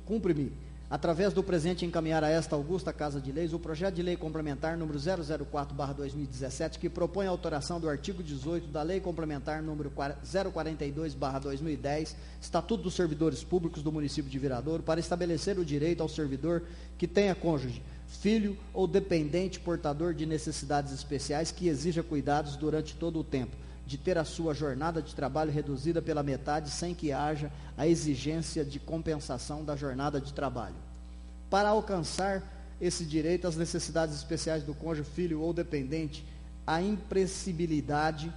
cumpre-me, através do presente, encaminhar a esta augusta Casa de Leis o projeto de lei complementar número 004/2017, que propõe a alteração do artigo 18 da Lei Complementar número 042/2010, Estatuto dos Servidores Públicos do município de Viradouro, para estabelecer o direito ao servidor que tenha cônjuge, filho ou dependente portador de necessidades especiais que exija cuidados durante todo o tempo, de ter a sua jornada de trabalho reduzida pela metade sem que haja a exigência de compensação da jornada de trabalho. Para alcançar esse direito às necessidades especiais do cônjuge, filho ou dependente, a imprescindibilidade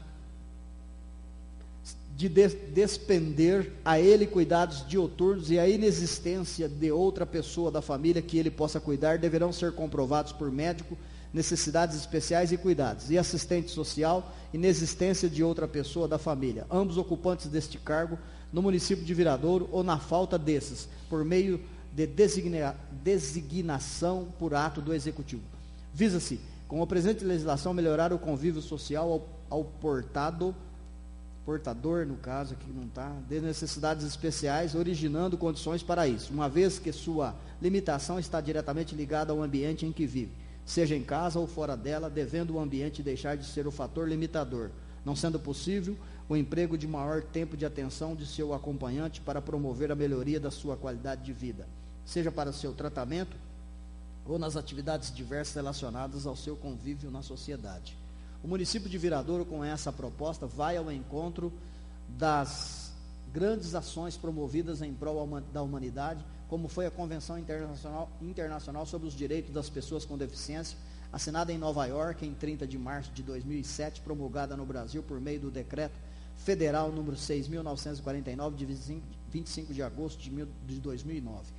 de despender a ele cuidados diuturnos e a inexistência de outra pessoa da família que ele possa cuidar deverão ser comprovados por médico, necessidades especiais e cuidados, e assistente social, inexistência de outra pessoa da família, ambos ocupantes deste cargo no município de Viradouro ou na falta desses, por meio de designação por ato do Executivo. Visa-se, com a presente legislação, melhorar o convívio social ao portador, no caso aqui não está, de necessidades especiais, originando condições para isso, uma vez que sua limitação está diretamente ligada ao ambiente em que vive, seja em casa ou fora dela, devendo o ambiente deixar de ser o fator limitador, não sendo possível o emprego de maior tempo de atenção de seu acompanhante para promover a melhoria da sua qualidade de vida, seja para seu tratamento ou nas atividades diversas relacionadas ao seu convívio na sociedade. O município de Viradouro, com essa proposta, vai ao encontro das grandes ações promovidas em prol da humanidade, como foi a Convenção Internacional sobre os Direitos das Pessoas com Deficiência, assinada em Nova York em 30 de março de 2007, promulgada no Brasil por meio do Decreto Federal número 6.949, de 25 de agosto de 2009.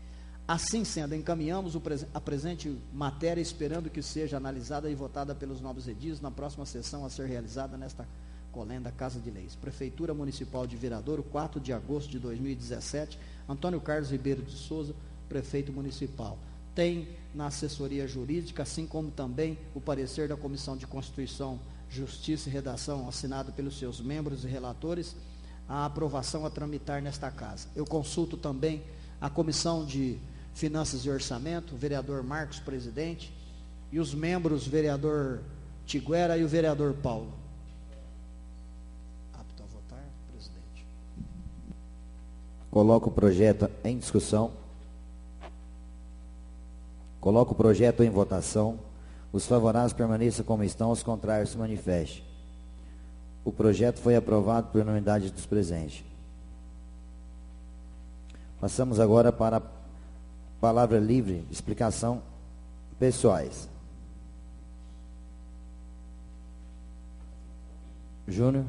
Assim sendo, encaminhamos a presente matéria, esperando que seja analisada e votada pelos novos edis na próxima sessão a ser realizada nesta colenda Casa de Leis. Prefeitura Municipal de Viradouro, 4 de agosto de 2017, Antônio Carlos Ribeiro de Souza, prefeito municipal. Tem na assessoria jurídica, assim como também o parecer da Comissão de Constituição, Justiça e Redação, assinado pelos seus membros e relatores, a aprovação a tramitar nesta casa. Eu consulto também a Comissão de Finanças e Orçamento, o vereador Marcos, presidente, e os membros, vereador Tiguera e o vereador Paulo. Apto a votar, presidente.
Coloco o projeto em discussão. Coloco o projeto em votação. Os favoráveis permaneçam como estão, os contrários se manifestem. O projeto foi aprovado por unanimidade dos presentes. Passamos agora para a palavra livre, explicação pessoais. Júnior.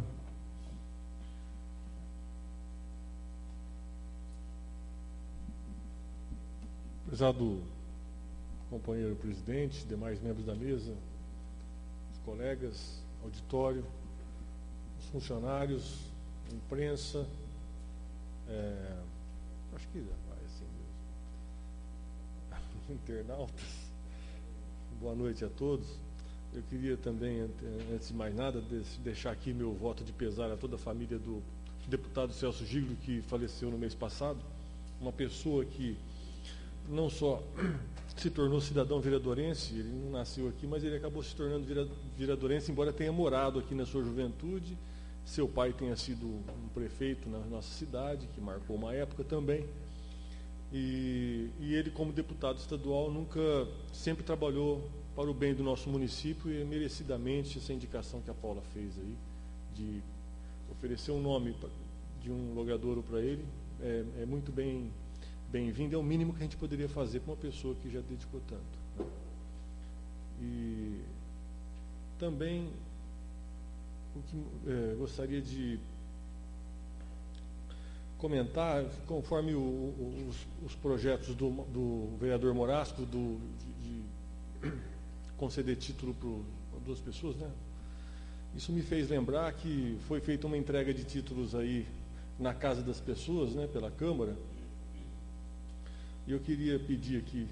Prezado companheiro presidente, demais membros da mesa, os colegas, auditório, os funcionários, imprensa, acho que vai assim mesmo, internautas, boa noite a todos. Eu queria também, antes de mais nada, deixar aqui meu voto de pesar a toda a família do deputado Celso Giglio, que faleceu no mês passado, uma pessoa que não só se tornou cidadão viradorense, ele não nasceu aqui, mas ele acabou se tornando viradorense, embora tenha morado aqui na sua juventude. Seu pai tenha sido um prefeito na nossa cidade, que marcou uma época também. E ele, como deputado estadual, sempre trabalhou para o bem do nosso município, e merecidamente essa indicação que a Paula fez aí, de oferecer um nome de um logradouro para ele, é muito bem-vindo, é o mínimo que a gente poderia fazer para uma pessoa que já dedicou tanto, né? E também o que gostaria de comentar, conforme os projetos do vereador Morasco, de conceder título para duas pessoas, né? Isso me fez lembrar que foi feita uma entrega de títulos aí na casa das pessoas, né, pela Câmara. E eu queria pedir aqui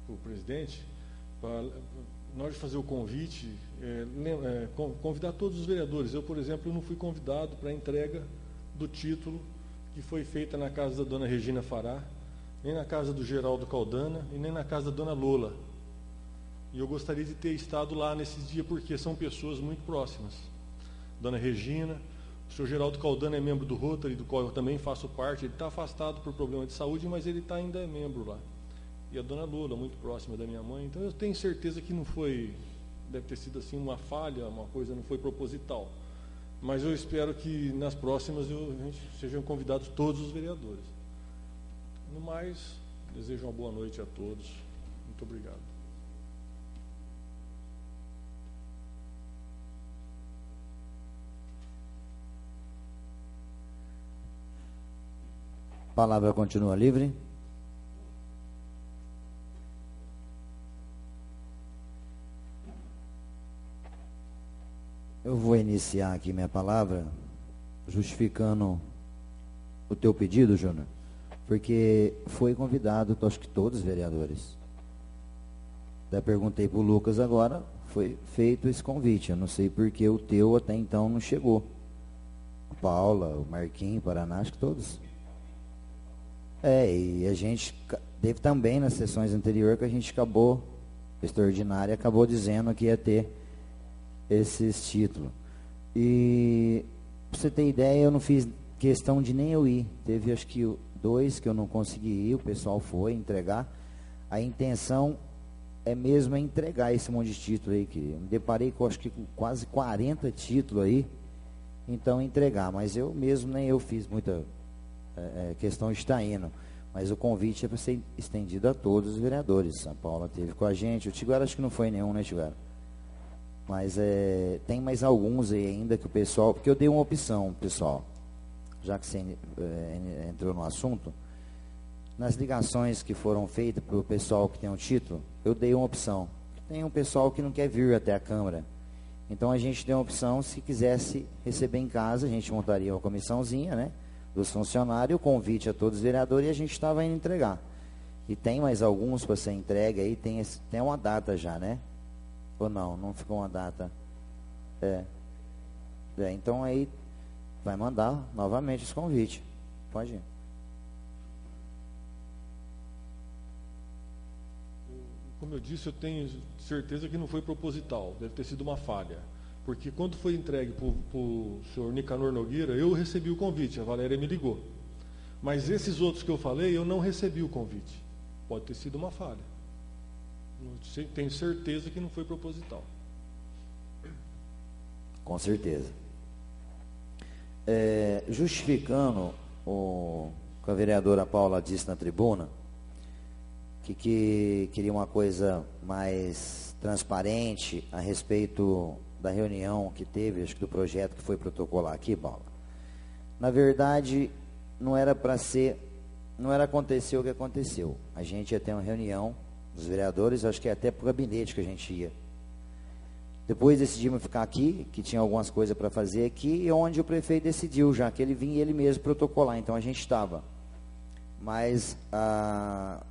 para o presidente, para nós fazer o convite, convidar todos os vereadores. Eu, por exemplo, não fui convidado para a entrega do título que foi feita na casa da dona Regina Fará, nem na casa do Geraldo Caldana e nem na casa da dona Lola. E eu gostaria de ter estado lá nesse dia, porque são pessoas muito próximas. Dona Regina, o senhor Geraldo Caldana é membro do Rotary, do qual eu também faço parte. Ele está afastado por problema de saúde, mas ele ainda é membro lá. E a dona Lola, muito próxima da minha mãe. Então eu tenho certeza que não foi, deve ter sido assim uma falha, uma coisa, não foi proposital. Mas eu espero que nas próximas sejam convidados todos os vereadores. No mais, desejo uma boa noite a todos. Muito obrigado.
A palavra continua livre. Eu vou iniciar aqui minha palavra justificando o teu pedido, Júnior, porque foi convidado, acho que todos os vereadores. Até perguntei para o Lucas agora, foi feito esse convite. Eu não sei porque o teu até então não chegou. A Paula, o Marquinhos, Paraná, acho que todos. E a gente teve também nas sessões anteriores que a gente acabou, extraordinária, acabou dizendo que ia ter esses títulos. E pra você ter ideia, eu não fiz questão de nem eu ir. Teve acho que 2 que eu não consegui ir, o pessoal foi entregar. A intenção é mesmo entregar esse monte de título aí, que eu me deparei com acho que com quase 40 títulos aí, então entregar, mas eu mesmo nem eu fiz muita questão de estar indo, mas o convite é para ser estendido a todos os vereadores. A Paula teve com a gente, o Tiguara acho que não foi nenhum, né, Tiguara? Mas tem mais alguns aí ainda que o pessoal, porque eu dei uma opção, pessoal, já que você entrou no assunto, nas ligações que foram feitas para o pessoal que tem um título, eu dei uma opção. Tem um pessoal que não quer vir até a Câmara, então a gente deu uma opção, se quisesse receber em casa, a gente montaria uma comissãozinha, né, dos funcionários, o convite a todos os vereadores, e a gente estava indo entregar. E tem mais alguns para ser entregue aí, tem uma data já, né? Ou não? Não ficou uma data? Então aí vai mandar novamente esse convite. Pode ir.
Como eu disse, eu tenho certeza que não foi proposital, deve ter sido uma falha. Porque quando foi entregue para o senhor Nicanor Nogueira, eu recebi o convite, a Valéria me ligou. Mas esses outros que eu falei, eu não recebi o convite. Pode ter sido uma falha. Tenho certeza que não foi proposital.
Com certeza. Justificando o que a vereadora Paula disse na tribuna, que queria uma coisa mais transparente a respeito da reunião que teve, acho que do projeto que foi protocolar aqui, Paula. Na verdade, não era acontecer o que aconteceu. A gente ia ter uma reunião dos vereadores, acho que até para o gabinete que a gente ia. Depois decidimos ficar aqui, que tinha algumas coisas para fazer aqui, e onde o prefeito decidiu, já que ele vinha ele mesmo protocolar, então a gente estava. Mas a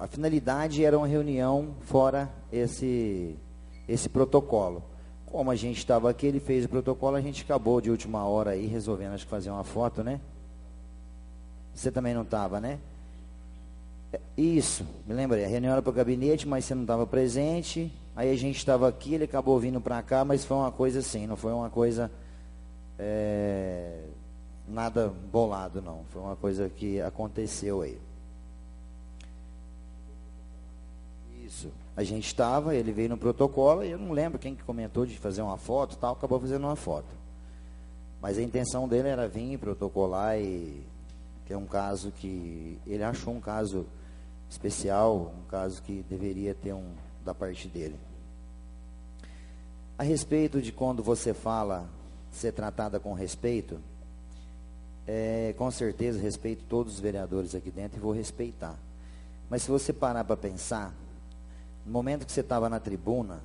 finalidade era uma reunião fora esse protocolo. Como a gente estava aqui, ele fez o protocolo, a gente acabou de última hora aí, resolvendo, acho que fazer uma foto, né? Você também não estava, né? Isso, me lembrei, a reunião era para o gabinete, mas você não estava presente, aí a gente estava aqui, ele acabou vindo para cá, mas foi uma coisa assim, não foi uma coisa nada bolado não, foi uma coisa que aconteceu aí. Isso, a gente estava, ele veio no protocolo, e eu não lembro quem que comentou de fazer uma foto e tal, acabou fazendo uma foto. Mas a intenção dele era vir protocolar, e que é um caso que ele achou um caso especial, um caso que deveria ter da parte dele. A respeito de quando você fala ser tratada com respeito, com certeza respeito todos os vereadores aqui dentro e vou respeitar. Mas se você parar para pensar, no momento que você estava na tribuna,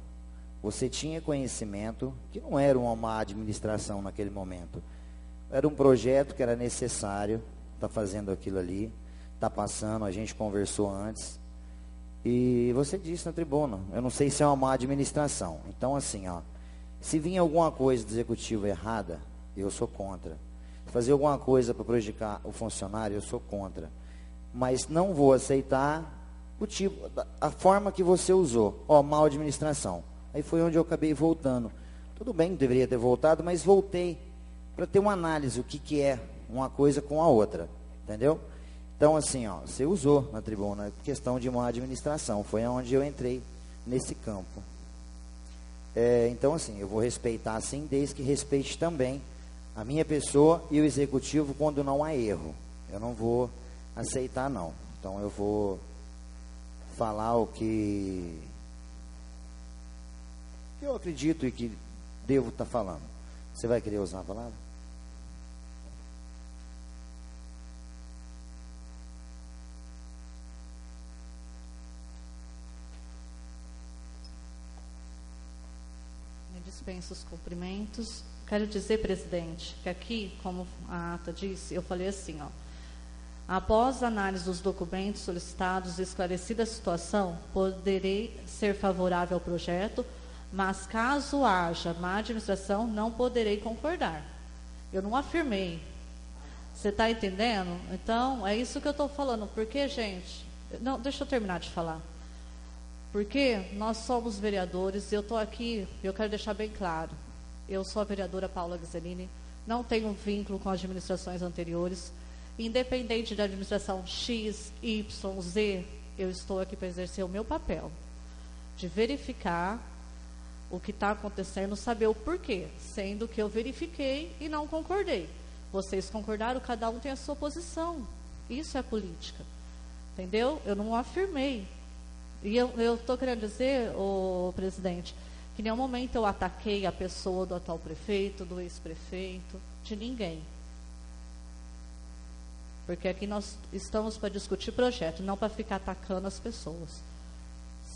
você tinha conhecimento que não era uma má administração naquele momento. Era um projeto que era necessário, está fazendo aquilo ali, está passando, a gente conversou antes. E você disse na tribuna, eu não sei se é uma má administração. Então assim, ó, se vir alguma coisa do executivo errada, eu sou contra. Fazer alguma coisa para prejudicar o funcionário, eu sou contra. Mas não vou aceitar o tipo, a forma que você usou. Ó, mal administração. Aí foi onde eu acabei voltando. Tudo bem, deveria ter voltado, mas voltei para ter uma análise, o que é uma coisa com a outra. Entendeu? Então, assim, ó, você usou na tribuna questão de má administração. Foi onde eu entrei nesse campo. Então, assim, eu vou respeitar, sim, desde que respeite também a minha pessoa e o executivo quando não há erro. Eu não vou aceitar, não. Então, eu vou falar o que eu acredito e que devo estar falando. Você vai querer usar a palavra?
Me dispenso os cumprimentos. Quero dizer, presidente, que aqui, como a ata disse, eu falei assim, ó. Após a análise dos documentos solicitados e esclarecida a situação, poderei ser favorável ao projeto, mas caso haja má administração, não poderei concordar. Eu não afirmei. Você está entendendo? Então, é isso que eu estou falando. Porque, gente... Não, deixa eu terminar de falar. Porque nós somos vereadores, eu estou aqui, eu quero deixar bem claro. Eu sou a vereadora Paula Ghiserini, não tenho vínculo com administrações anteriores. Independente da administração X, Y, Z, eu estou aqui para exercer o meu papel. De verificar o que está acontecendo, saber o porquê. Sendo que eu verifiquei e não concordei. Vocês concordaram, cada um tem a sua posição. Isso é política. Entendeu? Eu não afirmei. E eu estou querendo dizer, presidente, que em nenhum momento eu ataquei a pessoa do atual prefeito, do ex-prefeito, de ninguém. Porque aqui nós estamos para discutir projeto, não para ficar atacando as pessoas.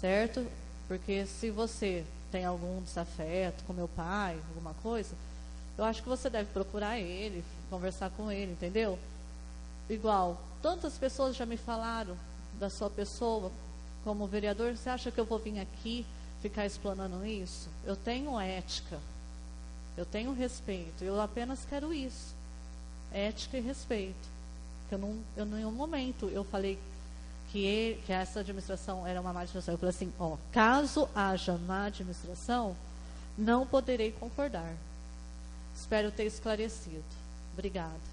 Certo? Porque se você tem algum desafeto com meu pai, alguma coisa, eu acho que você deve procurar ele, conversar com ele, entendeu? Igual, tantas pessoas já me falaram da sua pessoa como vereador. Você acha que eu vou vir aqui ficar explanando isso? Eu tenho ética, eu tenho respeito, eu apenas quero isso. Ética e respeito. Eu, em nenhum momento, eu falei que essa administração era uma má administração. Eu falei assim, ó, caso haja má administração, não poderei concordar. Espero ter esclarecido. Obrigada.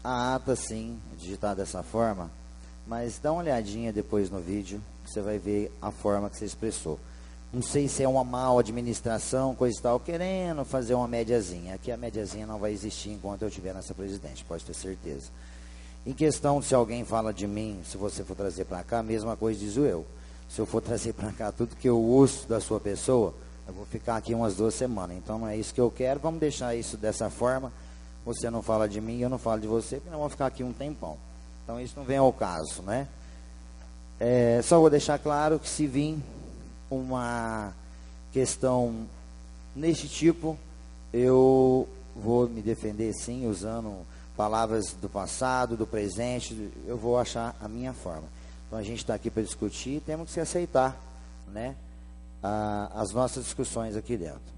A ata, sim, é digitada dessa forma, mas dá uma olhadinha depois no vídeo, você vai ver a forma que você expressou. Não sei se é uma má administração, coisa e tal, querendo fazer uma médiazinha. Aqui a médiazinha não vai existir enquanto eu estiver nessa presidente, pode ter certeza. Em questão de se alguém fala de mim, se você for trazer para cá, a mesma coisa diz eu. Se eu for trazer para cá tudo que eu uso da sua pessoa, eu vou ficar aqui umas 2 semanas. Então não é isso que eu quero, vamos deixar isso dessa forma. Você não fala de mim, eu não falo de você, porque nós vamos ficar aqui um tempão. Então isso não vem ao caso, né? Só vou deixar claro que se vir uma questão neste tipo, eu vou me defender, sim, usando palavras do passado, do presente. Eu vou achar a minha forma. Então a gente está aqui para discutir e temos que se aceitar, né, as nossas discussões aqui dentro.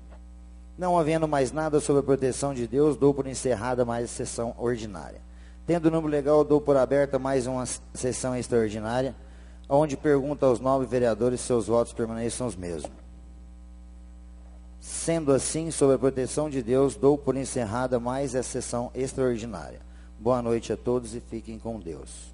Não havendo mais nada sobre a proteção de Deus, dou por encerrada mais a sessão ordinária. Tendo o número legal, dou por aberta mais uma sessão extraordinária, onde pergunta aos 9 vereadores se seus votos permaneçam os mesmos. Sendo assim, sob a proteção de Deus, dou por encerrada mais essa sessão extraordinária. Boa noite a todos e fiquem com Deus.